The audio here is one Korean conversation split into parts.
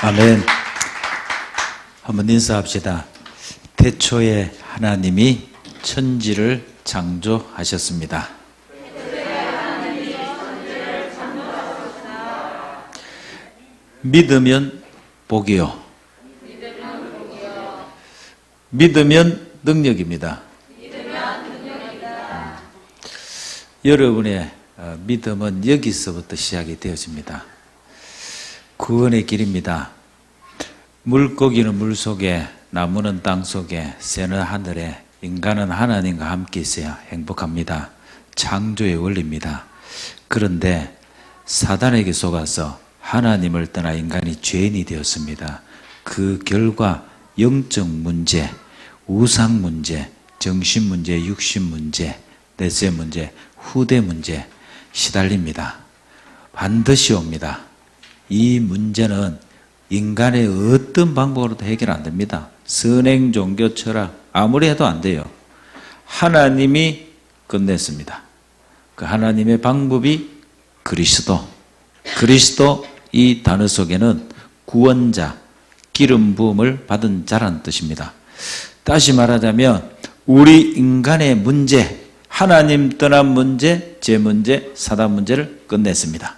아멘. 한번 인사합시다. 태초에 하나님이 천지를 창조하셨습니다. 믿으면 복이요. 믿으면 능력입니다. 여러분의 믿음은 여기서부터 시작이 되어집니다. 구원의 길입니다. 물고기는 물속에, 나무는 땅속에, 새는 하늘에, 인간은 하나님과 함께 있어야 행복합니다. 창조의 원리입니다. 그런데 사단에게 속아서 하나님을 떠나 인간이 죄인이 되었습니다. 그 결과 영적 문제, 우상 문제, 정신 문제, 육신 문제, 내세 문제, 후대 문제 시달립니다. 반드시 옵니다. 이 문제는 인간의 어떤 방법으로도 해결 안 됩니다. 선행, 종교, 철학 아무리 해도 안 돼요. 하나님이 끝냈습니다. 그 하나님의 방법이 그리스도. 그리스도 이 단어 속에는 구원자, 기름 부음을 받은 자라는 뜻입니다. 다시 말하자면 우리 인간의 문제, 하나님 떠난 문제, 죄 문제, 사단 문제를 끝냈습니다.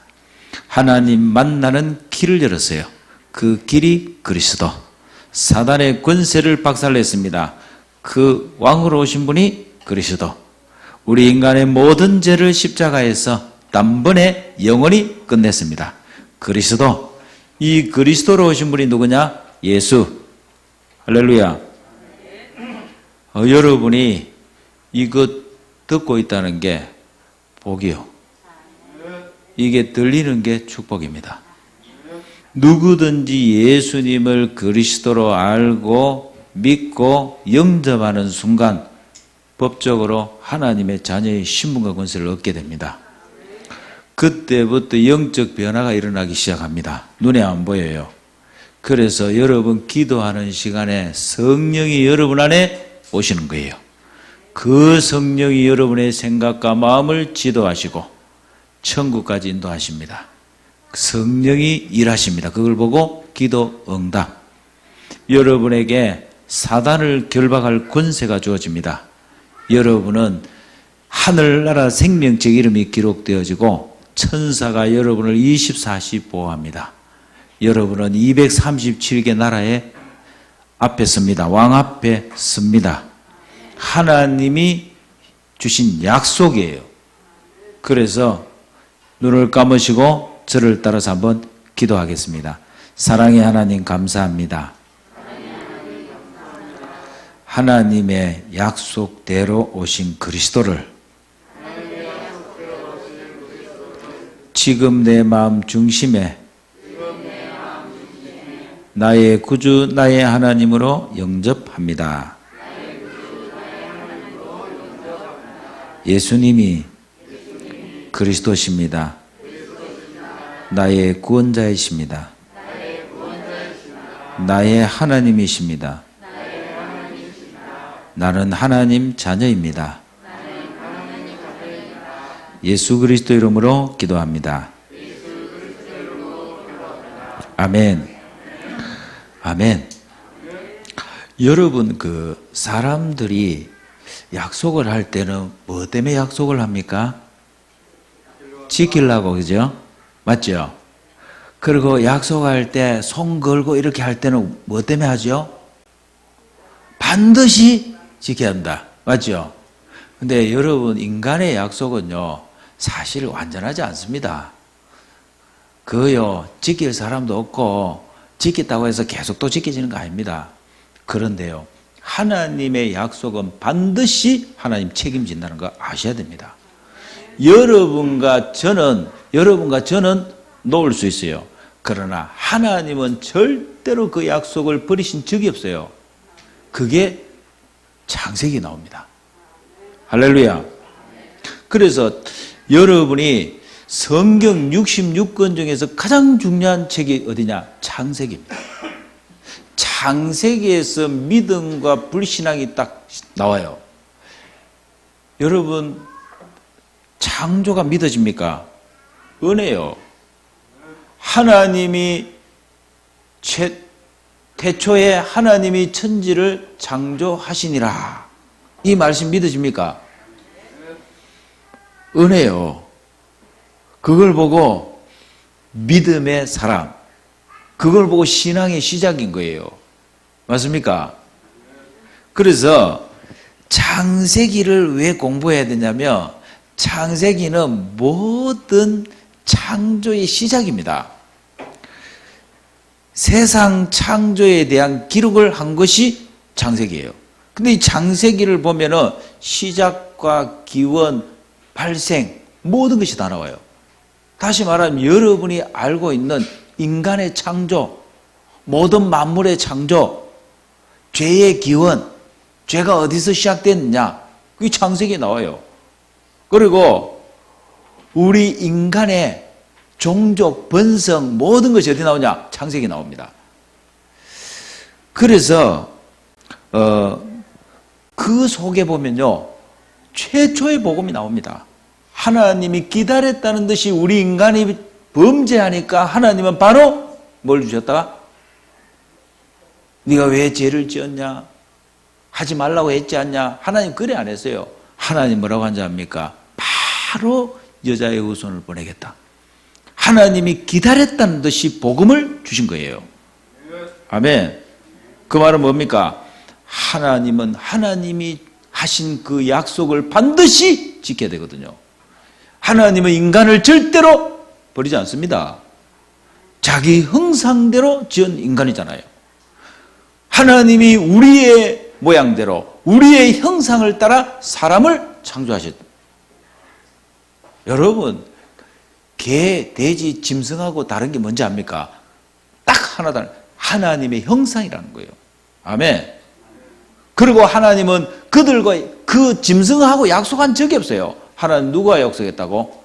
하나님 만나는 길을 열었어요. 그 길이 그리스도. 사단의 권세를 박살냈습니다. 그 왕으로 오신 분이 그리스도. 우리 인간의 모든 죄를 십자가에서 단번에 영원히 끝냈습니다. 그리스도. 이 그리스도로 오신 분이 누구냐? 예수. 할렐루야. 여러분이 이것 듣고 있다는 게 복이요. 이게 들리는 게 축복입니다. 누구든지 예수님을 그리스도로 알고 믿고 영접하는 순간 법적으로 하나님의 자녀의 신분과 권세를 얻게 됩니다. 그때부터 영적 변화가 일어나기 시작합니다. 눈에 안 보여요. 그래서 여러분 기도하는 시간에 성령이 여러분 안에 오시는 거예요. 그 성령이 여러분의 생각과 마음을 지도하시고 천국까지 인도하십니다. 성령이 일하십니다. 그걸 보고 기도 응답. 여러분에게 사단을 결박할 권세가 주어집니다. 여러분은 하늘나라 생명책 이름이 기록되어지고 천사가 여러분을 24시 보호합니다. 여러분은 237개 나라의 앞에 섭니다. 왕 앞에 섭니다. 하나님이 주신 약속이에요. 그래서 눈을 감으시고 저를 따라서 한번 기도하겠습니다. 사랑의 하나님 감사합니다. 하나님의 약속대로 오신 그리스도를 지금 내 마음 중심에 나의 구주 나의 하나님으로 영접합니다. 예수님이 그리스도십니다. 나의 구원자이십니다. 나의 하나님이십니다. 나는 하나님 자녀입니다. 예수 그리스도 이름으로 기도합니다. 아멘. 아멘. 여러분 사람들이 약속을 할 때는 뭐 때문에 약속을 합니까? 지키려고, 그죠? 맞죠? 그리고 약속할 때 손 걸고 이렇게 할 때는 뭐 때문에 하죠? 반드시 지켜야 한다. 맞죠? 근데 여러분, 인간의 약속은요, 사실 완전하지 않습니다. 그요, 지킬 사람도 없고, 지켰다고 해서 계속 또 지켜지는 거 아닙니다. 그런데요, 하나님의 약속은 반드시 하나님 책임진다는 거 아셔야 됩니다. 여러분과 저는 놓을 수 있어요. 그러나 하나님은 절대로 그 약속을 버리신 적이 없어요. 그게 창세기 나옵니다. 할렐루야. 그래서 여러분이 성경 66권 중에서 가장 중요한 책이 어디냐? 창세기입니다. 창세기에서 믿음과 불신앙이 딱 나와요. 여러분, 창조가 믿어집니까? 은혜요. 하나님이 태초에 하나님이 천지를 창조하시니라. 이 말씀 믿어집니까? 은혜요. 그걸 보고 믿음의 사람, 그걸 보고 신앙의 시작인 거예요. 맞습니까? 그래서 창세기를 왜 공부해야 되냐면 창세기는 모든 창조의 시작입니다. 세상 창조에 대한 기록을 한 것이 창세기예요. 근데 이 창세기를 보면은 시작과 기원, 발생 모든 것이 다 나와요. 다시 말하면 여러분이 알고 있는 인간의 창조, 모든 만물의 창조, 죄의 기원, 죄가 어디서 시작됐느냐, 그게 창세기에 나와요. 그리고 우리 인간의 종족, 번성, 모든 것이 어디 나오냐? 창세기에 나옵니다. 그래서 그 속에 보면요, 최초의 복음이 나옵니다. 하나님이 기다렸다는 듯이 우리 인간이 범죄하니까 하나님은 바로 뭘 주셨다가? 네가 왜 죄를 지었냐? 하지 말라고 했지 않냐? 하나님 그래 안 했어요. 하나님 뭐라고 한지 압니까? 바로 여자의 후손을 보내겠다. 하나님이 기다렸다는 듯이 복음을 주신 거예요. 아멘. 그 말은 뭡니까? 하나님은 하나님이 하신 그 약속을 반드시 지켜야 되거든요. 하나님은 인간을 절대로 버리지 않습니다. 자기 형상대로 지은 인간이잖아요. 하나님이 우리의 모양대로 우리의 형상을 따라 사람을 창조하셨다. 여러분, 개, 돼지, 짐승하고 다른 게 뭔지 압니까? 딱 하나 다른 하나님의 형상이라는 거예요. 아멘. 그리고 하나님은 그들과 그 짐승하고 약속한 적이 없어요. 하나님 누구와 약속했다고?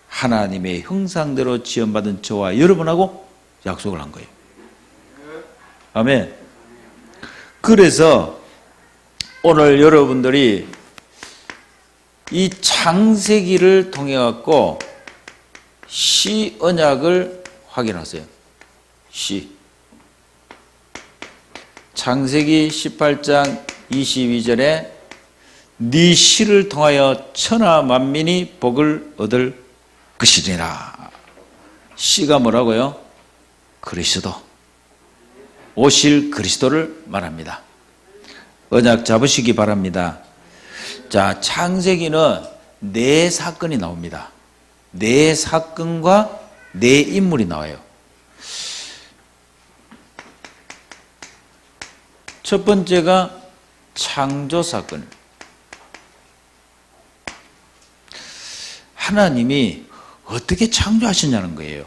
하나님의 형상대로 지원받은 저와 여러분하고 약속을 한 거예요. 아멘. 그래서 오늘 여러분들이 이 창세기를 통해 갖고 시 언약을 확인하세요. 시. 창세기 18장 22절에 네 시를 통하여 천하 만민이 복을 얻을 것이니라. 시가 뭐라고요? 그리스도. 오실 그리스도를 말합니다. 언약 잡으시기 바랍니다. 자, 창세기는 네 사건이 나옵니다. 네 사건과 네 인물이 나와요. 첫 번째가 창조 사건. 하나님이 어떻게 창조하셨냐는 거예요.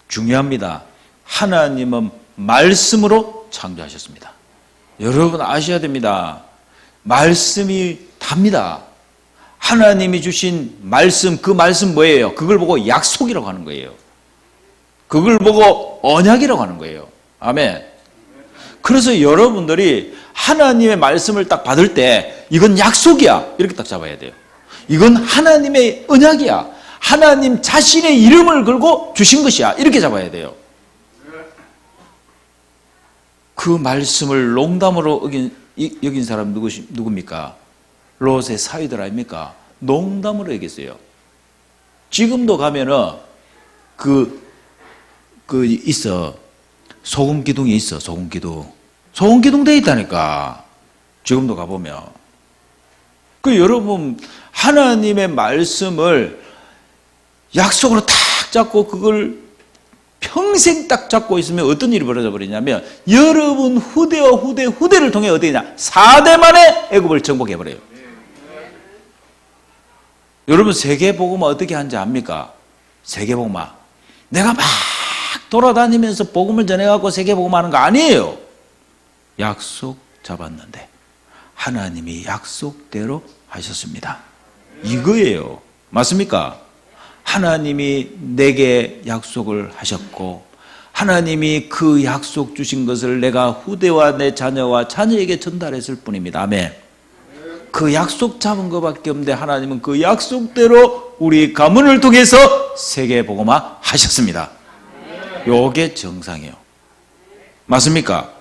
중요합니다. 하나님은 말씀으로 창조하셨습니다. 여러분 아셔야 됩니다. 말씀이 답니다. 하나님이 주신 말씀, 그 말씀 뭐예요? 그걸 보고 약속이라고 하는 거예요. 그걸 보고 언약이라고 하는 거예요. 아멘. 그래서 여러분들이 하나님의 말씀을 딱 받을 때 이건 약속이야 이렇게 딱 잡아야 돼요. 이건 하나님의 언약이야. 하나님 자신의 이름을 걸고 주신 것이야 이렇게 잡아야 돼요. 그 말씀을 농담으로 여긴 사람 누굽니까? 롯의 사위들 아닙니까? 농담으로 여겼어요. 지금도 가면은 있어. 소금 기둥이 있어. 소금 기둥. 소금 기둥 돼 있다니까. 지금도 가보면. 여러분 하나님의 말씀을 약속으로 탁 잡고 그걸 평생 딱 잡고 있으면 어떤 일이 벌어져 버리냐면 여러분 후대와 후대를 통해 어디냐? 4대 만에 애굽을 정복해 버려요. 여러분 세계복음화 어떻게 하는지 압니까? 세계복음화. 내가 막 돌아다니면서 복음을 전해갖고 세계복음화 하는 거 아니에요. 약속 잡았는데 하나님이 약속대로 하셨습니다. 이거예요. 맞습니까? 하나님이 내게 약속을 하셨고 하나님이 그 약속 주신 것을 내가 후대와 내 자녀와 자녀에게 전달했을 뿐입니다. 아멘. 그 약속 잡은 것밖에 없는데 하나님은 그 약속대로 우리 가문을 통해서 세계복음화 하셨습니다. 요게 정상이에요. 맞습니까?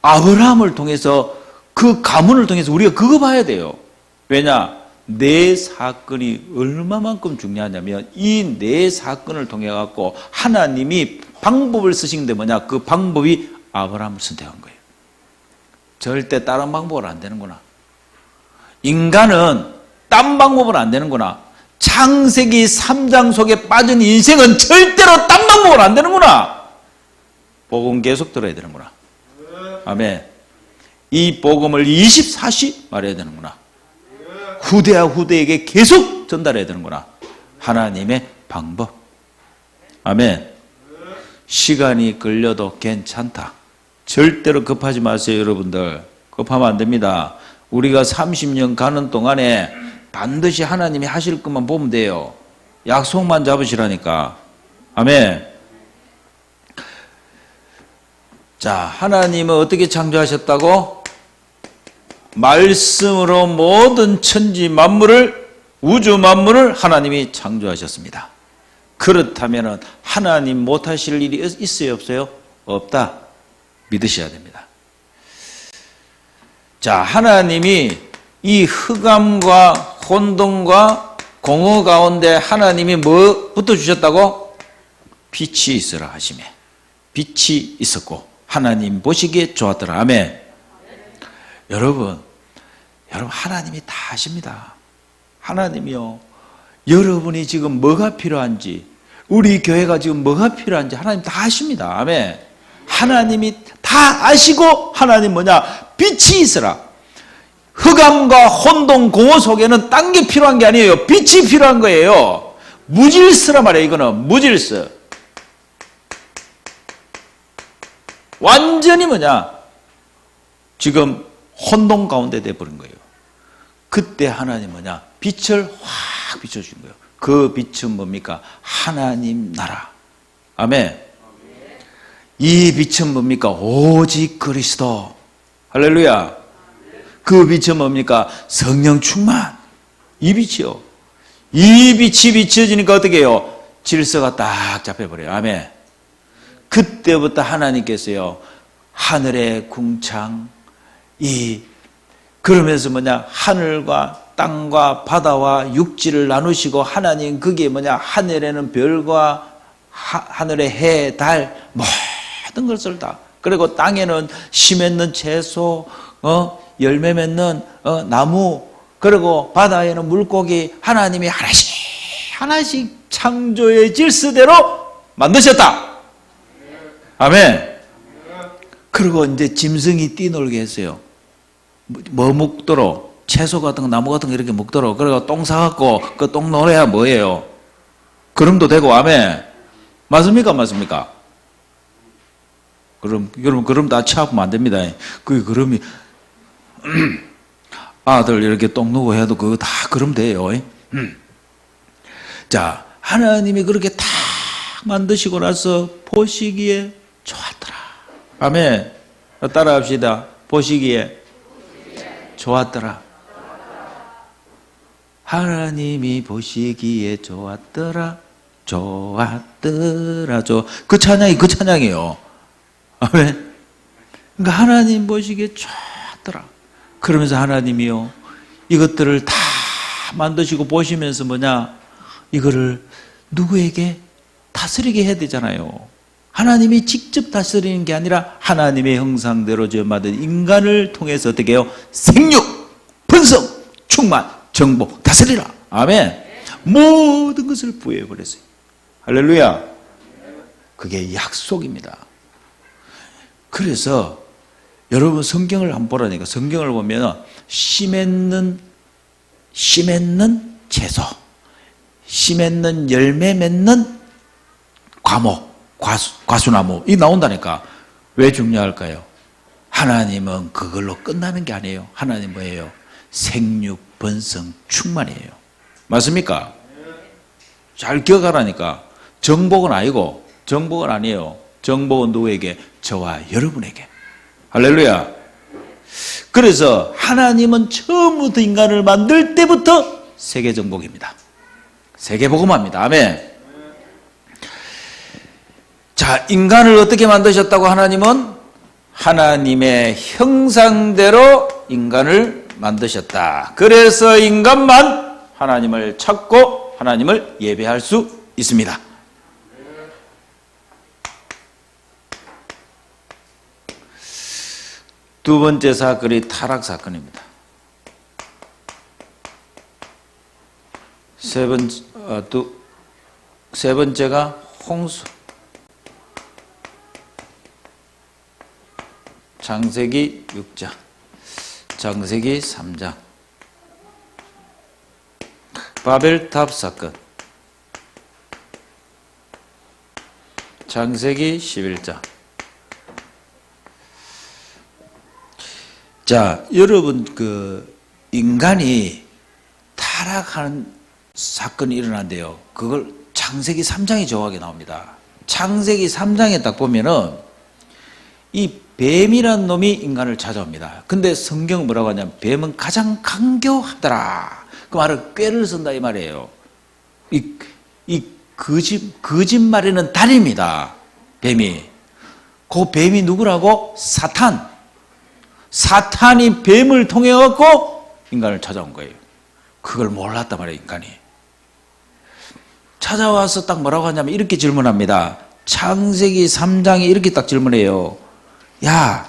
아브라함을 통해서 그 가문을 통해서 우리가 그거 봐야 돼요. 왜냐? 내 사건이 얼마만큼 중요하냐면 이 내 사건을 통해 갖고 하나님이 방법을 쓰신 게 뭐냐? 그 방법이 아브라함을 선택한 거예요. 절대 다른 방법은 안 되는구나. 인간은 딴 방법은 안 되는구나. 창세기 3장 속에 빠진 인생은 절대로 딴 방법은 안 되는구나. 복음 계속 들어야 되는구나. 아멘. 이 복음을 24시 말해야 되는구나. 후대와 후대에게 계속 전달해야 되는구나. 하나님의 방법. 아멘. 시간이 걸려도 괜찮다. 절대로 급하지 마세요, 여러분들. 급하면 안 됩니다. 우리가 30년 가는 동안에 반드시 하나님이 하실 것만 보면 돼요. 약속만 잡으시라니까. 아멘. 자, 하나님은 어떻게 창조하셨다고? 말씀으로 모든 천지 만물을, 우주 만물을 하나님이 창조하셨습니다. 그렇다면 하나님 못하실 일이 있어요, 없어요? 없다. 믿으셔야 됩니다. 자, 하나님이 이 흑암과 혼돈과 공허 가운데 하나님이 뭐부터 주셨다고? 빛이 있으라 하시매. 빛이 있었고 하나님 보시기에 좋았더라. 아멘. 여러분 하나님이 다 아십니다. 하나님이요, 여러분이 지금 뭐가 필요한지, 우리 교회가 지금 뭐가 필요한지 하나님 다 아십니다. 아멘. 하나님이 다 아시고 하나님 뭐냐? 빛이 있으라. 흑암과 혼돈 공허 속에는 딴 게 필요한 게 아니에요. 빛이 필요한 거예요. 무질서라 말이에요. 이거는 무질서. 완전히 뭐냐? 지금 혼돈 가운데 돼버린 거예요. 그때 하나님 뭐냐? 빛을 확 비춰준 거예요. 그 빛은 뭡니까? 하나님 나라. 아멘. 이 빛은 뭡니까? 오직 그리스도. 할렐루야. 그 빛은 뭡니까? 성령 충만. 이 빛이요. 이 빛이 비춰지니까 어떻게 해요? 질서가 딱 잡혀버려요. 아멘. 그때부터 하나님께서요, 하늘의 궁창, 그러면서 뭐냐? 하늘과 땅과 바다와 육지를 나누시고 하나님 그게 뭐냐? 하늘에는 별과 하늘의 해, 달, 모든 것을 다. 그리고 땅에는 씨 맺는 채소, 열매 맺는 나무, 그리고 바다에는 물고기, 하나님이 하나씩 창조의 질서대로 만드셨다. 아멘. 그리고 이제 짐승이 뛰놀게 했어요. 뭐 먹도록, 채소 같은 거, 나무 같은 거 이렇게 먹도록. 그리고 똥 사갖고 그 똥 노래야 뭐예요? 그럼도 되고. 아멘. 맞습니까? 맞습니까? 그럼 여러분, 그럼 다 취하면 안 됩니다. 그럼이 아들 이렇게 똥 누고 해도 그거 다 그럼 돼요. 자, 하나님이 그렇게 다 만드시고 나서 보시기에 좋았더라. 아멘. 따라합시다. 보시기에 좋았더라. 하나님이 보시기에 좋았더라. 좋았더라. 그 찬양이 그 찬양이에요. 아멘. 그러니까 하나님 보시기에 좋았더라. 그러면서 하나님이요, 이것들을 다 만드시고 보시면서 뭐냐? 이거를 누구에게 다스리게 해야 되잖아요. 하나님이 직접 다스리는 게 아니라 하나님의 형상대로 지음받은 인간을 통해서 어떻게 해요? 생육, 분석, 충만, 정복, 다스리라. 아멘. 모든 것을 부여해버렸어요. 할렐루야. 그게 약속입니다. 그래서 여러분 성경을 한번 보라니까. 성경을 보면 씨 맺는 채소, 씨 맺는 열매 맺는 과목, 과수나무 이 나온다니까. 왜 중요할까요? 하나님은 그걸로 끝나는 게 아니에요. 하나님 뭐예요? 생육, 번성, 충만이에요. 맞습니까? 잘 기억하라니까. 정복은 아니고, 정복은 아니에요. 정복은 누구에게? 저와 여러분에게. 할렐루야. 그래서 하나님은 처음부터 인간을 만들 때부터 세계 정복입니다. 세계 복음화입니다. 아멘. 자, 인간을 어떻게 만드셨다고? 하나님은 하나님의 형상대로 인간을 만드셨다. 그래서 인간만 하나님을 찾고 하나님을 예배할 수 있습니다. 두 번째 사건이 타락 사건입니다. 세 번째가 홍수. 창세기 6장, 창세기 3장, 바벨탑 사건, 창세기 11장. 자, 여러분, 인간이 타락하는 사건이 일어난대요. 그걸 창세기 3장에 정확하게 나옵니다. 창세기 3장에 딱 보면은 이 뱀이란 놈이 인간을 찾아옵니다. 근데 성경은 뭐라고 하냐면 뱀은 가장 강교하더라. 그 말은 꾀를 쓴다 이 말이에요. 이 거짓말에는 달입니다. 뱀이. 그 뱀이 누구라고? 사탄. 사탄이 뱀을 통해 갖고 인간을 찾아온 거예요. 그걸 몰랐단 말이에요, 인간이. 찾아와서 딱 뭐라고 하냐면 이렇게 질문합니다. 창세기 3장에 이렇게 딱 질문해요. 야,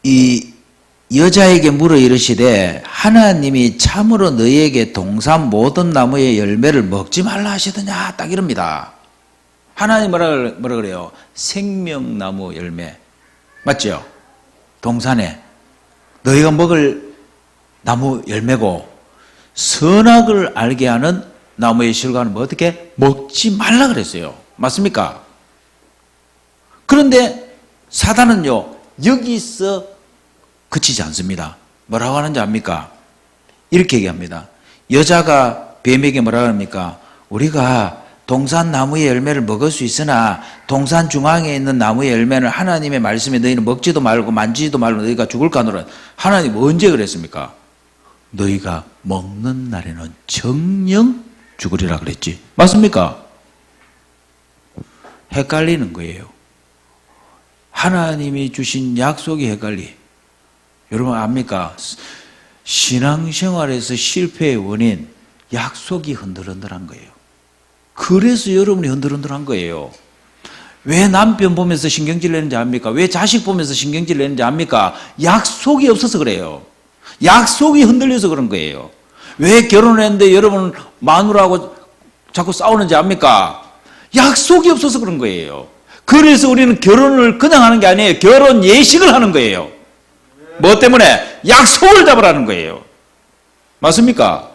이 여자에게 물어 이르시되 하나님이 참으로 너희에게 동산 모든 나무의 열매를 먹지 말라 하시더냐? 딱 이럽니다. 하나님 뭐라 그래요? 생명나무 열매. 맞죠? 동산에 너희가 먹을 나무 열매고 선악을 알게 하는 나무의 실과는 뭐 어떻게? 먹지 말라 그랬어요. 맞습니까? 그런데 사단은요, 여기서 그치지 않습니다. 뭐라고 하는지 압니까? 이렇게 얘기합니다. 여자가 뱀에게 뭐라고 합니까? 우리가 동산 나무의 열매를 먹을 수 있으나 동산 중앙에 있는 나무의 열매는 하나님의 말씀에 너희는 먹지도 말고 만지지도 말고 너희가 죽을까 하노라. 하나님 언제 그랬습니까? 너희가 먹는 날에는 정녕 죽으리라 그랬지. 맞습니까? 헷갈리는 거예요. 하나님이 주신 약속이 헷갈리. 여러분 압니까? 신앙생활에서 실패의 원인, 약속이 흔들흔들한 거예요. 그래서 여러분이 흔들흔들한 거예요. 왜 남편 보면서 신경질 내는지 압니까? 왜 자식 보면서 신경질 내는지 압니까? 약속이 없어서 그래요. 약속이 흔들려서 그런 거예요. 왜 결혼했는데 여러분 마누라하고 자꾸 싸우는지 압니까? 약속이 없어서 그런 거예요. 그래서 우리는 결혼을 그냥 하는 게 아니에요. 결혼 예식을 하는 거예요. 뭐 때문에? 약속을 잡으라는 거예요. 맞습니까?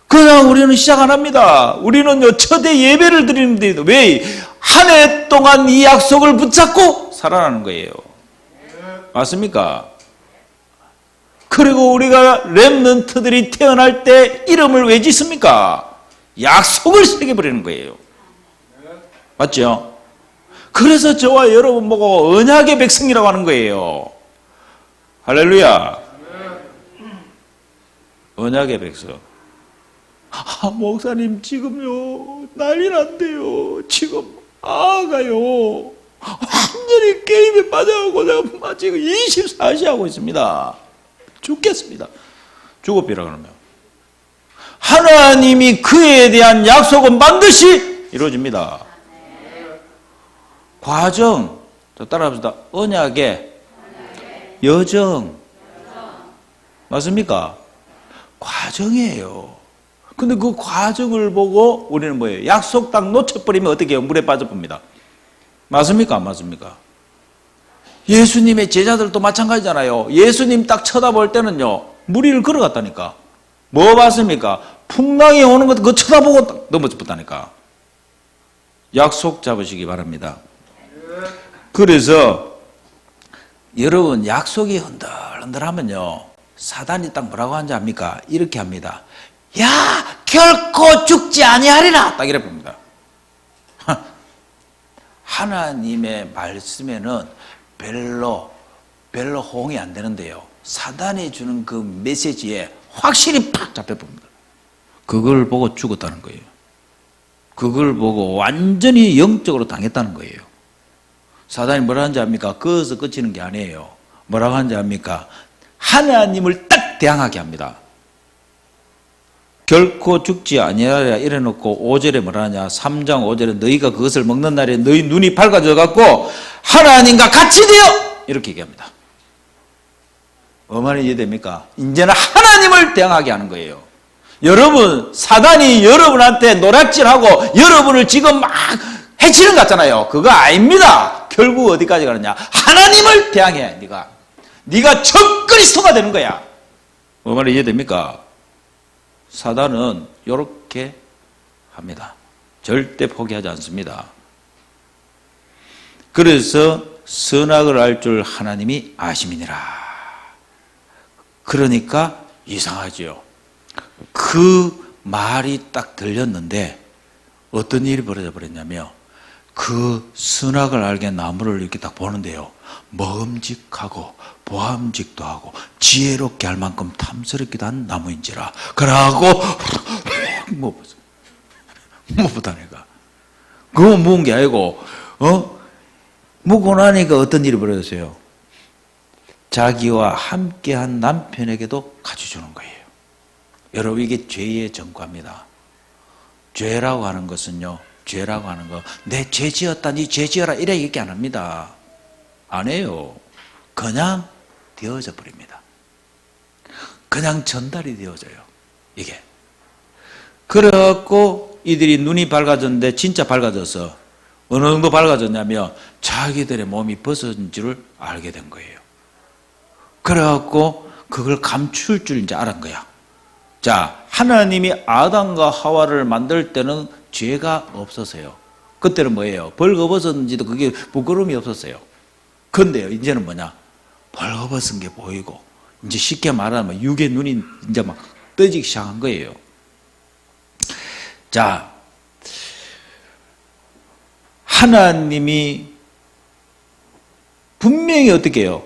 그냥 우리는 시작 안 합니다. 우리는요, 초대 예배를 드리는데 왜? 한 해 동안 이 약속을 붙잡고 살아가는 거예요. 맞습니까? 그리고 우리가 렘넌트들이 태어날 때 이름을 왜 짓습니까? 약속을 새겨버리는 거예요. 맞죠? 그래서 저와 여러분 보고 언약의 백성이라고 하는 거예요. 할렐루야. 언약의 백성. 목사님 지금요 난리 났대요. 지금 아가요 완전히 게임에 빠져가고 내가 지금 24시 하고 있습니다. 죽겠습니다. 죽어비라 그러면 하나님이 그에 대한 약속은 반드시 이루어집니다. 과정, 따라합시다. 언약의 여정. 맞습니까? 과정이에요. 근데 그 과정을 보고 우리는 뭐예요? 약속 딱 놓쳐버리면 어떻게 해요? 물에 빠져봅니다. 맞습니까? 안 맞습니까? 예수님의 제자들도 마찬가지잖아요. 예수님 딱 쳐다볼 때는요, 물 위를 걸어갔다니까. 뭐 봤습니까? 풍랑이 오는 것도 그거 쳐다보고 딱 넘어졌다니까. 약속 잡으시기 바랍니다. 그래서 여러분 약속이 흔들흔들하면요 사단이 딱 뭐라고 하는지 압니까? 이렇게 합니다. 야 결코 죽지 아니하리라 딱 이래 봅니다. 하나님의 말씀에는 별로 호응이 안 되는데요 사단이 주는 그 메시지에 확실히 팍 잡혀봅니다. 그걸 보고 죽었다는 거예요. 그걸 보고 완전히 영적으로 당했다는 거예요. 사단이 뭐라 하는지 압니까? 그어서 끝이는 게 아니에요. 뭐라고 하는지 압니까? 하나님을 딱 대항하게 합니다. 결코 죽지 아니하리라 이래놓고 5절에 뭐라 하냐? 3장 5절에 너희가 그것을 먹는 날에 너희 눈이 밝아져 갖고 하나님과 같이 되어 이렇게 얘기합니다. 얼마나 이해됩니까? 이제는 하나님을 대항하게 하는 거예요. 여러분, 사단이 여러분한테 노략질하고 여러분을 지금 막 해치는 것 같잖아요. 그거 아닙니다. 결국 어디까지 가느냐? 하나님을 대항해야 해. 네가 적그리스도가 되는 거야. 얼마나 이해됩니까? 사단은 이렇게 합니다. 절대 포기하지 않습니다. 그래서 선악을 알 줄 하나님이 아심이니라. 그러니까 이상하죠. 그 말이 딱 들렸는데 어떤 일이 벌어져 버렸냐면 그 선악을 알게 나무를 이렇게 딱 보는데요. 먹음직하고 보암직도 하고 지혜롭게 할 만큼 탐스럽기도 한 나무인지라. 그러고 못 보다니까. 그거 무은 게 아니고 묵고 나니까 어떤 일이 벌어졌어요? 자기와 함께한 남편에게도 가져주는 거예요. 여러분, 이게 죄의 전과입니다. 죄라고 하는 것은요, 죄라고 하는 거, 내 죄 지었다, 니 죄 지어라, 이래 얘기 안 합니다. 안 해요. 그냥 되어져 버립니다. 그냥 전달이 되어져요. 이게. 그래갖고 이들이 눈이 밝아졌는데 진짜 밝아져서 어느 정도 밝아졌냐면 자기들의 몸이 벗어진 줄을 알게 된 거예요. 그래갖고 그걸 감출 줄 이제 알은 거야. 자, 하나님이 아담과 하와를 만들 때는 죄가 없었어요. 그때는 뭐예요? 벌거벗었는지도 그게 부끄러움이 없었어요. 근데요, 이제는 뭐냐? 벌거벗은 게 보이고, 이제 쉽게 말하면 육의 눈이 이제 막 떠지기 시작한 거예요. 자, 하나님이 분명히 어떻게 해요?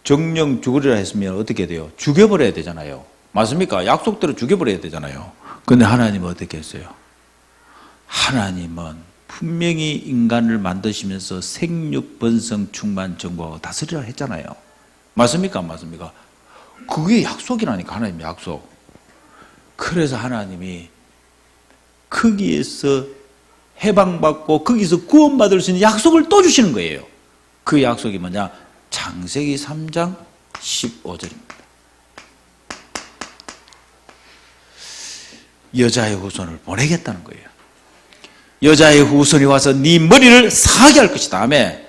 정령 죽으리라 했으면 어떻게 돼요? 죽여버려야 되잖아요. 맞습니까? 약속대로 죽여버려야 되잖아요. 근데 하나님은 어떻게 했어요? 하나님은 분명히 인간을 만드시면서 생육, 번성, 충만, 정복하고 다스리라 했잖아요. 맞습니까? 안 맞습니까? 그게 약속이라니까, 하나님의 약속. 그래서 하나님이 거기에서 해방받고 거기서 구원받을 수 있는 약속을 또 주시는 거예요. 그 약속이 뭐냐? 창세기 3장 15절입니다. 여자의 후손을 보내겠다는 거예요. 여자의 후손이 와서 네 머리를 상하게 할 것이다. 다음에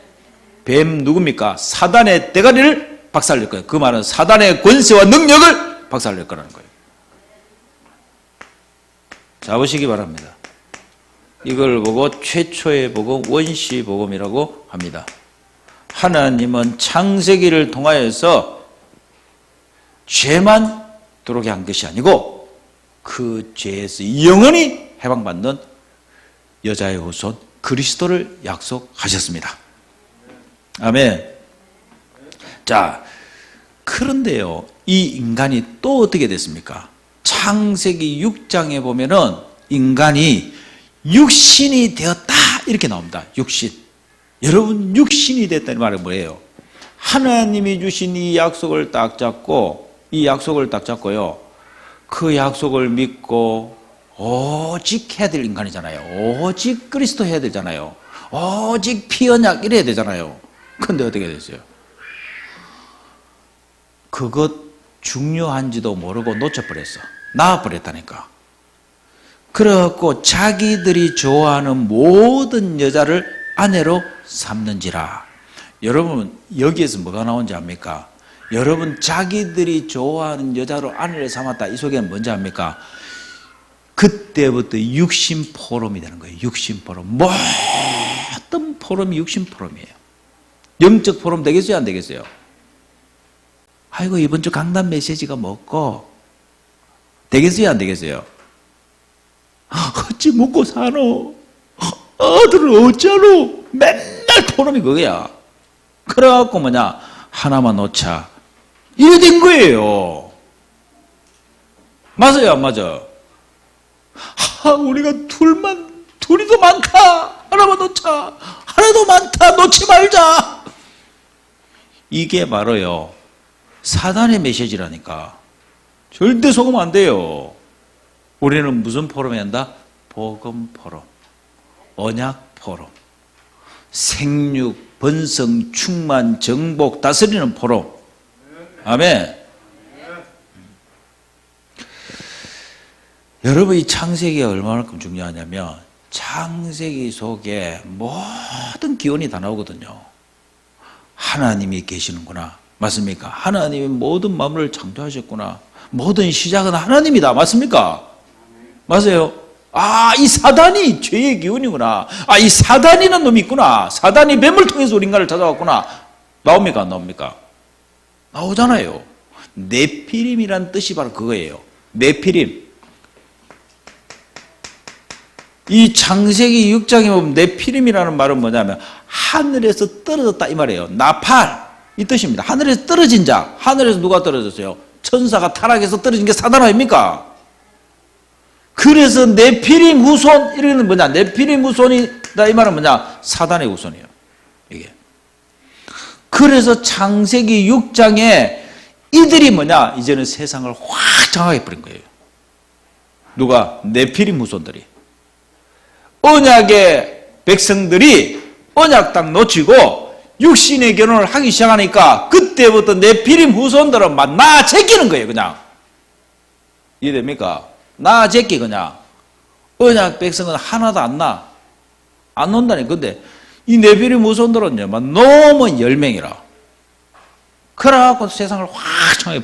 뱀 누굽니까? 사단의 대가리를 박살낼 거예요. 그 말은 사단의 권세와 능력을 박살낼 거라는 거예요. 잡으시기 바랍니다. 이걸 보고 최초의 복음, 원시 복음이라고 합니다. 하나님은 창세기를 통하여서 죄만 들어오게 한 것이 아니고 그 죄에서 영원히 해방받는 여자의 후손 그리스도를 약속하셨습니다. 아멘. 자, 그런데요, 이 인간이 또 어떻게 됐습니까? 창세기 6장에 보면은 인간이 육신이 되었다 이렇게 나옵니다. 육신. 여러분, 육신이 됐다는 말은 뭐예요? 하나님이 주신 이 약속을 딱 잡고, 이 약속을 딱 잡고요, 그 약속을 믿고 오직 해야 될 인간이잖아요. 오직 그리스도 해야 되잖아요. 오직 피 언약 이래야 되잖아요. 근데 어떻게 됐어요? 그것 중요한지도 모르고 놓쳐버렸어. 나와버렸다니까. 그래갖고 자기들이 좋아하는 모든 여자를 아내로 삼는지라. 여러분, 여기에서 뭐가 나온지 압니까? 여러분, 자기들이 좋아하는 여자로 아내를 삼았다. 이 속에는 뭔지 압니까? 그때부터 육신 포럼이 되는 거예요. 육신 포럼. 모든 포럼이 육신 포럼이에요. 영적 포럼 되겠어요? 안 되겠어요? 아이고, 이번 주 강단 메시지가 먹고 되겠어요? 안 되겠어요? 어찌 먹고 사노? 아들을 어쩌노? 맨날 포럼이 그거야. 그래갖고 뭐냐? 하나만 놓자. 이래 된 거예요. 맞아요? 안 맞아? 우리가 둘이 더 많다. 하나만 놓자. 하나도 많다. 놓지 말자. 이게 바로요, 사단의 메시지라니까. 절대 속으면 안 돼요. 우리는 무슨 포럼에 한다? 복음 포럼, 언약 포럼, 생육, 번성, 충만, 정복, 다스리는 포럼. 아멘. 여러분, 이 창세기가 얼마만큼 중요하냐면 창세기 속에 모든 기원이 다 나오거든요. 하나님이 계시는구나. 맞습니까? 하나님이 모든 만물을 창조하셨구나. 모든 시작은 하나님이다. 맞습니까? 맞아요. 아, 이 사단이 죄의 기운이구나. 아, 이 사단이라는 놈이 있구나. 사단이 뱀을 통해서 우리 인간을 찾아왔구나. 나옵니까? 안 나옵니까? 나오잖아요. 네피림이란 뜻이 바로 그거예요. 네피림. 이 창세기 6장에 보면 네피림이라는 말은 뭐냐면 하늘에서 떨어졌다 이 말이에요. 나팔 이 뜻입니다. 하늘에서 떨어진 자. 하늘에서 누가 떨어졌어요? 천사가 타락해서 떨어진 게 사단 아닙니까? 그래서 네피림 후손 이러는 뭐냐? 네피림 후손이다 이 말은 뭐냐? 사단의 후손이에요. 이게. 그래서 창세기 6장에 이들이 뭐냐? 이제는 세상을 확 장악해 버린 거예요. 누가? 네피림 후손들이. 언약의 백성들이 언약 딱 놓치고 육신의 결혼을 하기 시작하니까 그때부터 네피림 후손들은 막 나 제끼는 거예요. 그냥. 이해됩니까? 나 제끼 그냥. 언약 백성은 하나도 안 나. 안 논다니. 근데 이 네피림 후손들은요, 막 너무 10명이라. 그래갖고 세상을 확 창해.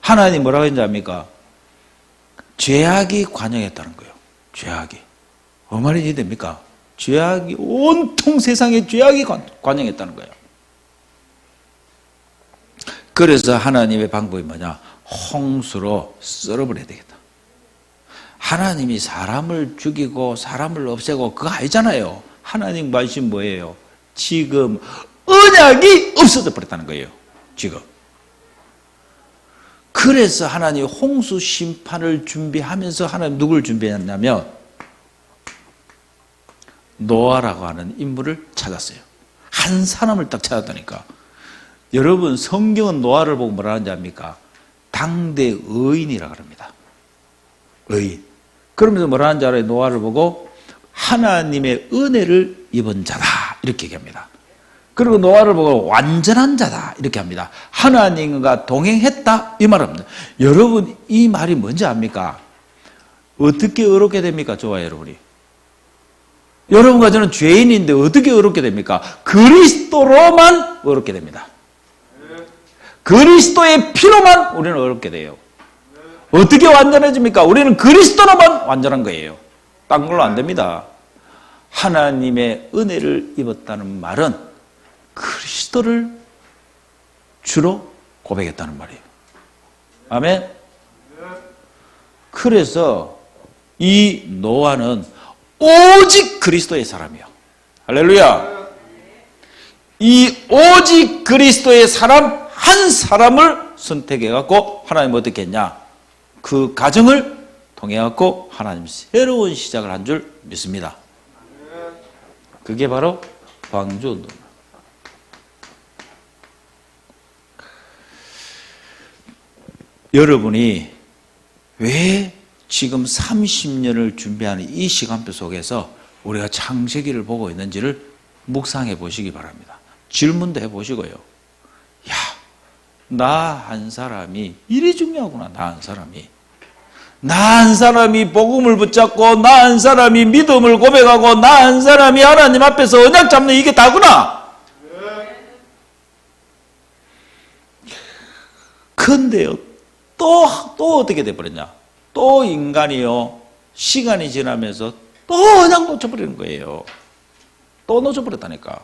하나님 뭐라고 했는지 압니까? 죄악이 관영했다는 거예요. 죄악이. 얼마나 이해됩니까? 죄악이 온통 세상에 죄악이 관영했다는 거예요. 그래서 하나님의 방법이 뭐냐? 홍수로 썰어버려야 되겠다. 하나님이 사람을 죽이고 사람을 없애고 그거 아니잖아요. 하나님 말씀 뭐예요? 지금 언약이 없어져 버렸다는 거예요. 지금. 그래서 하나님 홍수 심판을 준비하면서 하나님 누구를 준비했냐면 노아라고 하는 인물을 찾았어요. 한 사람을 딱 찾았다니까. 여러분, 성경은 노아를 보고 뭐라 하는지 압니까? 당대 의인이라고 합니다. 의인. 그러면서 뭐라 하는지 알아요? 노아를 보고 하나님의 은혜를 입은 자다 이렇게 얘기합니다. 그리고 노아를 보고 완전한 자다 이렇게 합니다. 하나님과 동행했다 이 말입니다. 여러분, 이 말이 뭔지 압니까? 어떻게 의롭게 됩니까? 좋아요, 여러분이. 여러분과 저는 죄인인데 어떻게 의롭게 됩니까? 그리스도로만 의롭게 됩니다. 그리스도의 피로만 우리는 의롭게 돼요. 어떻게 완전해집니까? 우리는 그리스도로만 완전한 거예요. 딴 걸로 안 됩니다. 하나님의 은혜를 입었다는 말은 그리스도를 주로 고백했다는 말이에요. 아멘. 그래서 이 노아는 오직 그리스도의 사람이요. 할렐루야. 이 오직 그리스도의 사람 한 사람을 선택해갖고 하나님 어떻게 했냐? 그 가정을 통해갖고 하나님 새로운 시작을 한 줄 믿습니다. 그게 바로 방주운동입니다. 여러분이 왜 지금 30년을 준비하는 이 시간표 속에서 우리가 창세기를 보고 있는지를 묵상해 보시기 바랍니다. 질문도 해보시고요. 야, 나 한 사람이 이리 중요하구나. 나 한 사람이. 나 한 사람이 복음을 붙잡고 나 한 사람이 믿음을 고백하고 나 한 사람이 하나님 앞에서 언약 잡는 이게 다구나. 근데요, 또 어떻게 돼버렸냐? 또 인간이요, 시간이 지나면서 또 언약 놓쳐버리는 거예요. 또 놓쳐버렸다니까.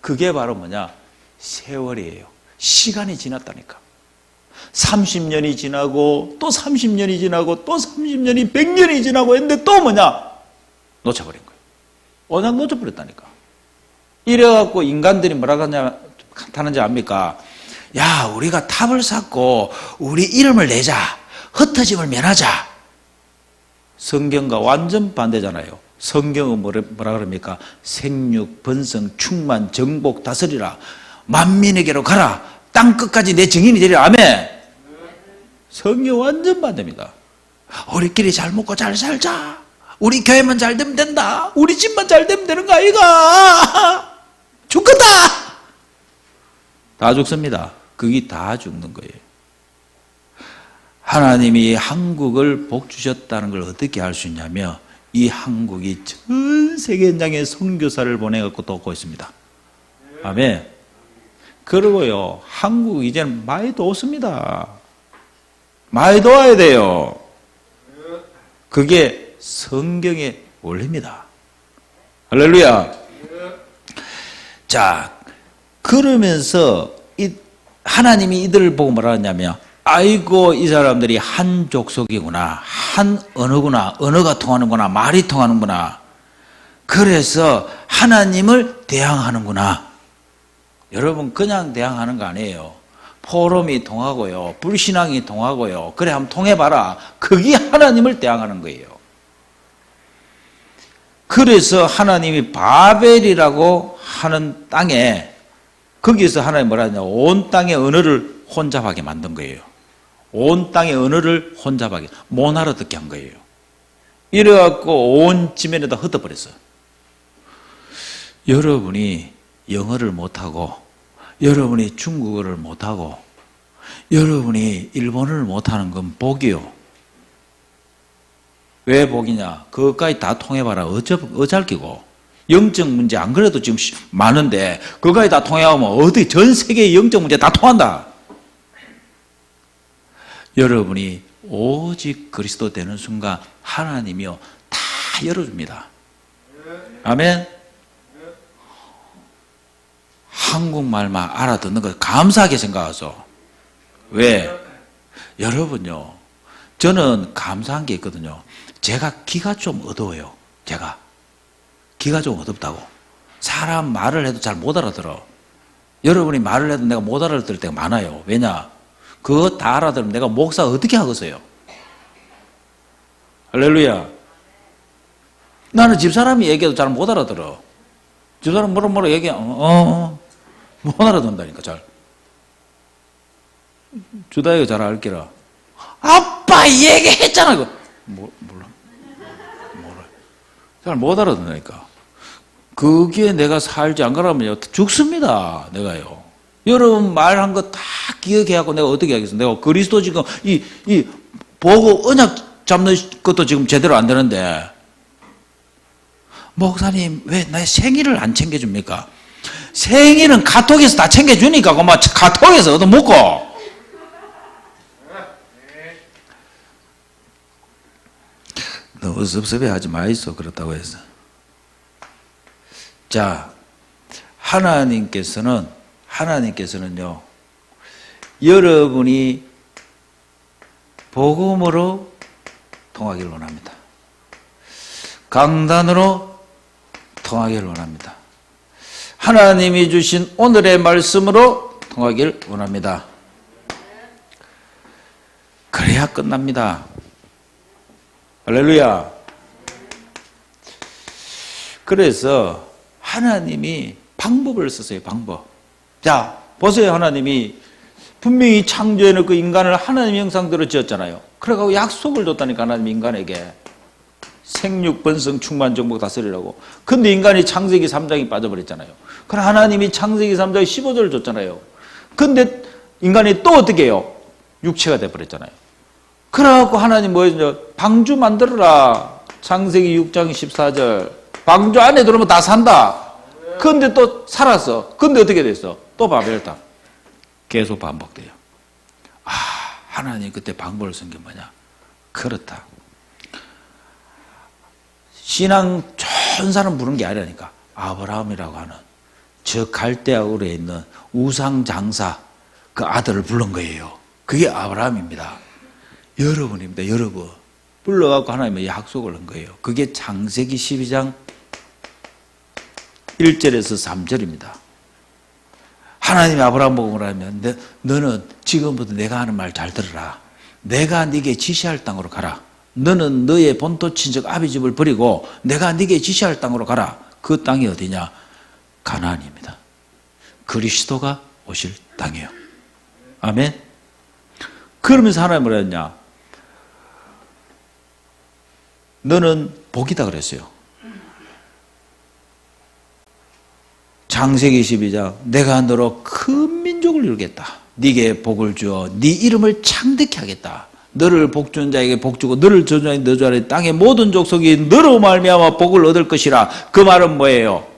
그게 바로 뭐냐? 세월이에요. 시간이 지났다니까. 30년이 지나고 또 30년이 지나고 또 30년이 100년이 지나고 했는데 또 뭐냐? 놓쳐버린 거예요. 언약 놓쳐버렸다니까. 이래갖고 인간들이 뭐라고 하는지 압니까? 야, 우리가 탑을 쌓고 우리 이름을 내자. 흩어짐을 면하자. 성경과 완전 반대잖아요. 성경은 뭐라 그럽니까? 생육, 번성, 충만, 정복, 다스리라. 만민에게로 가라. 땅 끝까지 내 증인이 되리라. 아멘. 성경 완전 반대입니다. 우리끼리 잘 먹고 잘 살자. 우리 교회만 잘 되면 된다. 우리 집만 잘 되면 되는 거 아이가? 죽겠다. 다 죽습니다. 그게 다 죽는 거예요. 하나님이 한국을 복 주셨다는 걸 어떻게 알 수 있냐면 이 한국이 전 세계 현장에 선교사를 보내갖고 돕고 있습니다. 아멘. 그리고요, 한국 이제는 많이 도왔습니다. 많이 도와야 돼요. 그게 성경의 원리입니다. 할렐루야. 자, 그러면서 하나님이 이들을 보고 뭐라 하냐면, 아이고 이 사람들이 한 족속이구나, 한 언어구나, 언어가 통하는구나, 말이 통하는구나. 그래서 하나님을 대항하는구나. 여러분 그냥 대항하는 거 아니에요. 포럼이 통하고요, 불신앙이 통하고요. 그래 한번 통해봐라. 그게 하나님을 대항하는 거예요. 그래서 하나님이 바벨이라고 하는 땅에, 거기서 하나님 뭐라 하냐, 온 땅의 언어를 혼잡하게 만든 거예요. 온 땅의 언어를 혼잡하게, 못 알아듣게 한 거예요. 이래갖고 온 지면에다 흩어버렸어요. 여러분이 영어를 못하고, 여러분이 중국어를 못하고, 여러분이 일본어를 못하는 건 복이요. 왜 복이냐? 그것까지 다 통해봐라. 어쩔 끼고. 영적 문제 안 그래도 지금 많은데 그것까지 다 통해하면 어디 전 세계의 영적 문제 다 통한다. 여러분이 오직 그리스도 되는 순간 하나님이요 다 열어줍니다. 아멘. 한국말만 알아듣는 거 감사하게 생각하소. 왜? 여러분요, 저는 감사한 게 있거든요. 제가 기가 좀 어두워요. 제가 기가 좀 어둡다고. 사람 말을 해도 잘 못 알아들어. 여러분이 말을 해도 내가 못 알아들을 때가 많아요. 왜냐? 그거 다 알아들으면 내가 목사 어떻게 하겠어요? 할렐루야. 나는 집사람이 얘기해도 잘 못 알아들어. 집사람 뭐라 얘기해. 못 알아듣는다니까 잘. 주다이가 잘 알기라. 아빠 얘기했잖아 이거. 몰라. 잘 못 알아듣는다니까. 그게 내가 살지 안 그러면 죽습니다. 내가요. 여러분 말한 거 다 기억해갖고 내가 어떻게 하겠어? 내가 그리스도 지금 이 보고 언약 잡는 것도 지금 제대로 안 되는데, 목사님 왜 내 생일을 안 챙겨줍니까? 생일은 카톡에서 다 챙겨주니까 그만 카톡에서 얻어먹고. 너 섭섭해 하지 마이소. 그렇다고 해서. 자, 하나님께서는요, 여러분이 복음으로 통하기를 원합니다. 강단으로 통하기를 원합니다. 하나님이 주신 오늘의 말씀으로 통하기를 원합니다. 그래야 끝납니다. 할렐루야. 그래서 하나님이 방법을 쓰세요. 방법. 자, 보세요. 하나님이 분명히 창조해놓고 인간을 하나님의 형상대로 지었잖아요. 그래가지고 약속을 줬다니까. 하나님 인간에게 생육, 번성, 충만, 정복, 다스리라고. 근데 인간이 창세기 3장이 빠져버렸잖아요. 그럼 하나님이 창세기 3장에 15절을 줬잖아요. 근데 인간이 또 어떻게 해요? 육체가 돼버렸잖아요. 그래갖고 하나님 뭐 해주냐? 방주 만들어라. 창세기 6장 14절. 방주 안에 들어오면 다 산다. 근데 또 살았어. 근데 어떻게 됐어? 또 바벨 땅. 계속 반복돼요. 아, 하나님 그때 방법을 쓴 게 뭐냐? 그렇다. 신앙 좋은 사람 부른 게 아니라니까. 아브라함이라고 하는 저 갈대아 우르에 있는 우상 장사 그 아들을 부른 거예요. 그게 아브라함입니다. 여러분입니다. 여러분. 불러갖고 하나님의 약속을 한 거예요. 그게 창세기 12장 1절에서 3절입니다. 하나님이 아브라함 보고 뭐라면, 너는 지금부터 내가 하는 말 잘 들으라. 내가 네게 지시할 땅으로 가라. 너는 너의 본토 친척 아비 집을 버리고 내가 네게 지시할 땅으로 가라. 그 땅이 어디냐? 가나안입니다. 그리스도가 오실 땅이에요. 아멘. 그러면서 하나님 뭐라 했냐? 너는 복이다 그랬어요. 창세기 12장 내가 너로 큰 민족을 이루겠다. 네게 복을 주어 네 이름을 창대케 하겠다. 너를 복주는 자에게 복주고 너를 저주하는 너 주하는 땅의 모든 족속이 너로 말미암아 복을 얻을 것이라. 그 말은 뭐예요?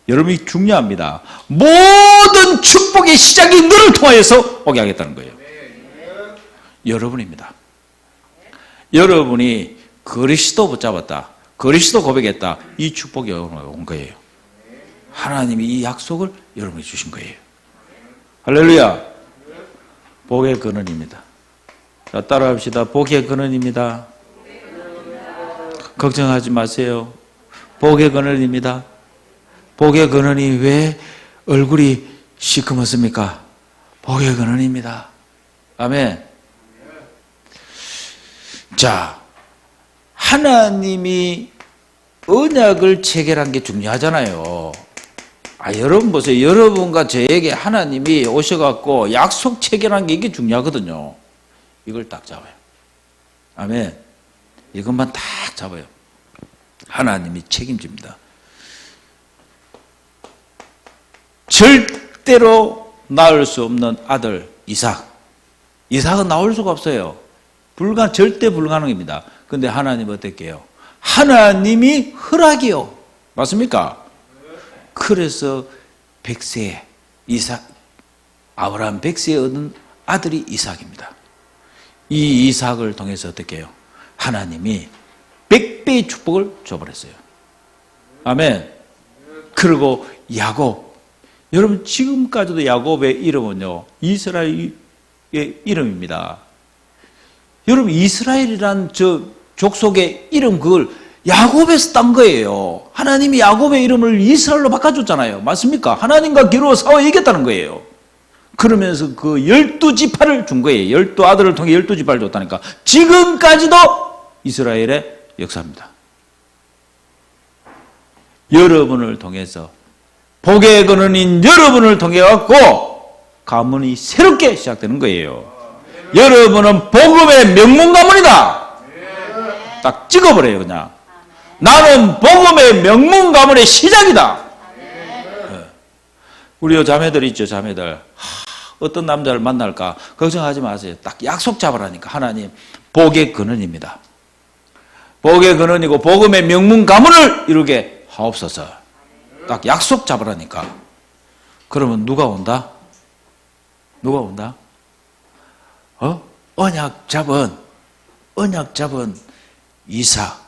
여러분이 중요합니다. 모든 축복의 시작이 너를 통하여서 오게 하겠다는 거예요. 여러분입니다. 여러분이 그리스도 붙잡았다. 그리스도 고백했다. 이 축복이 온 거예요. 하나님이 이 약속을 여러분에게 주신 거예요. 할렐루야. 복의 근원입니다. 자, 따라합시다. 복의 근원입니다. 걱정하지 마세요. 복의 근원입니다. 복의 근원이 왜 얼굴이 시커멓습니까? 복의 근원입니다. 아멘. 자, 하나님이 언약을 체결한 게 중요하잖아요. 여러분 보세요. 여러분과 저에게 하나님이 오셔갖고 약속 체결한 게 이게 중요하거든요. 이걸 딱 잡아요. 아멘. 이것만 딱 잡아요. 하나님이 책임집니다. 절대로 낳을 수 없는 아들 이삭. 이삭은 나올 수가 없어요. 절대 불가능입니다. 근데 하나님은 어떻게 해요? 하나님이 허락이요. 맞습니까? 그래서 100세에 아브라함 100세에 얻은 아들이 이삭입니다. 이 이삭을 통해서 어떻게 해요? 하나님이 100배의 축복을 줘버렸어요. 아멘. 그리고 야곱. 여러분 지금까지도 야곱의 이름은요, 이스라엘의 이름입니다. 여러분 이스라엘이란 저 족속의 이름 그걸 야곱에서 딴 거예요. 하나님이 야곱의 이름을 이스라엘로 바꿔줬잖아요. 맞습니까? 하나님과 기로 싸워 이겼다는 거예요. 그러면서 그 12지파를 준 거예요. 12아들을 통해 12지파를 줬다니까. 지금까지도 이스라엘의 역사입니다. 여러분을 통해서 복의 근원인 여러분을 통해 갖고 가문이 새롭게 시작되는 거예요. 여러분은 복음의 명문 가문이다. 딱 찍어버려요. 그냥 나는 복음의 명문 가문의 시작이다. 우리 자매들 있죠. 자매들 어떤 남자를 만날까 걱정하지 마세요. 딱 약속 잡으라니까. 하나님 복의 근원입니다. 복의 근원이고 복음의 명문 가문을 이루게 하옵소서. 딱 약속 잡으라니까. 그러면 누가 온다? 누가 온다? 언약 잡은 이삭,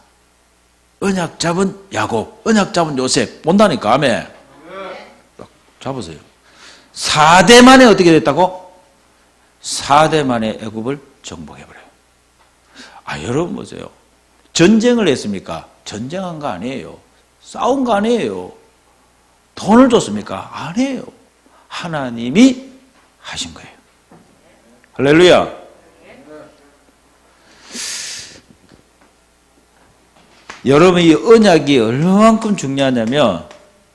언약 잡은 야곱, 언약 잡은 요셉 온다니까. 아멘. 딱 잡으세요. 4대 만에 어떻게 됐다고? 4대 만에 애굽을 정복해버려요. 여러분 보세요. 전쟁을 했습니까? 전쟁한 거 아니에요. 싸운 거 아니에요. 돈을 줬습니까? 아니에요. 하나님이 하신 거예요. 할렐루야. 여러분 이 언약이 얼마만큼 중요하냐면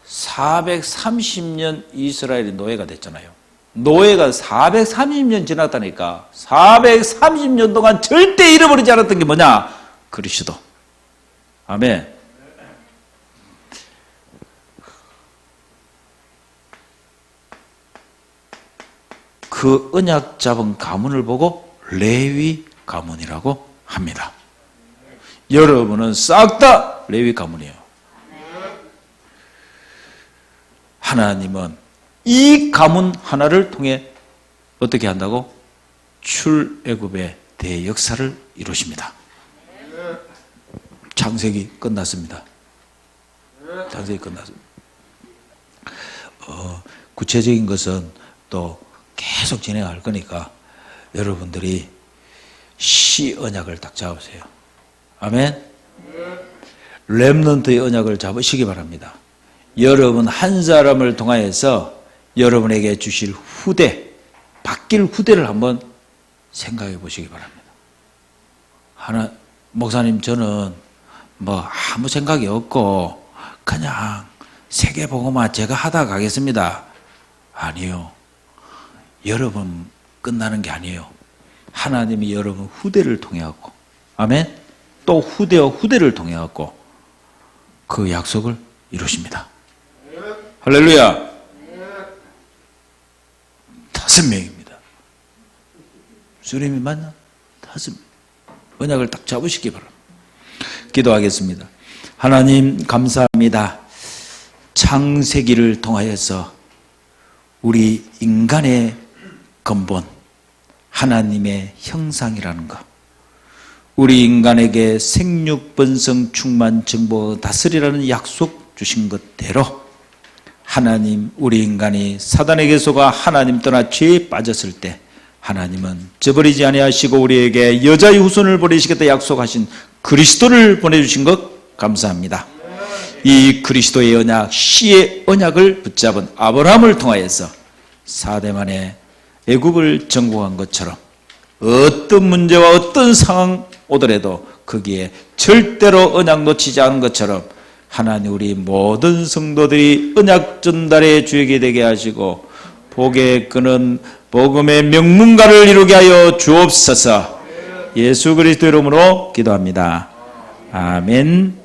430년 이스라엘이 노예가 됐잖아요. 노예가 430년 지났다니까. 430년 동안 절대 잃어버리지 않았던 게 뭐냐? 그리스도. 아멘. 그 언약 잡은 가문을 보고 레위 가문이라고 합니다. 여러분은 싹 다 레위 가문이에요. 하나님은 이 가문 하나를 통해 어떻게 한다고? 출애굽의 대역사를 이루십니다. 창세기 끝났습니다. 창세기 끝났습니다. 구체적인 것은 또 계속 진행할 거니까 여러분들이 시 언약을 딱 잡으세요. 아멘. 렘넌트의 언약을 잡으시기 바랍니다. 여러분 한 사람을 통하여서 여러분에게 주실 후대, 바뀔 후대를 한번 생각해 보시기 바랍니다. 목사님 저는 뭐 아무 생각이 없고 그냥 세계복음화 제가 하다 가겠습니다. 아니요. 여러분 끝나는 게 아니에요. 하나님이 여러분 후대를 통해 갖고, 아멘, 또 후대와 후대를 통해 갖고 그 약속을 이루십니다. 할렐루야. 5명입니다. 주님이 맞나? 5명. 언약을 딱 잡으시기 바랍니다. 기도하겠습니다. 하나님 감사합니다. 창세기를 통하여서 우리 인간의 근본, 하나님의 형상이라는 것, 우리 인간에게 생육, 번성, 충만, 정복, 다스리라는 약속 주신 것대로 하나님, 우리 인간이 사단에게 속아 하나님 떠나 죄에 빠졌을 때 하나님은 저버리지 아니하시고 우리에게 여자의 후손을 보내시겠다 약속하신 그리스도를 보내주신 것 감사합니다. 이 그리스도의 언약, 씨의 언약을 붙잡은 아브라함을 통하여서 4대 만에 애굽을 정복한 것처럼 어떤 문제와 어떤 상황 오더라도 거기에 절대로 언약 놓치지 않은 것처럼 하나님 우리 모든 성도들이 언약 전달의 주역이 되게 하시고 복의 끄는 복음의 명문가를 이루게 하여 주옵소서. 예수 그리스도 이름으로 기도합니다. 아멘.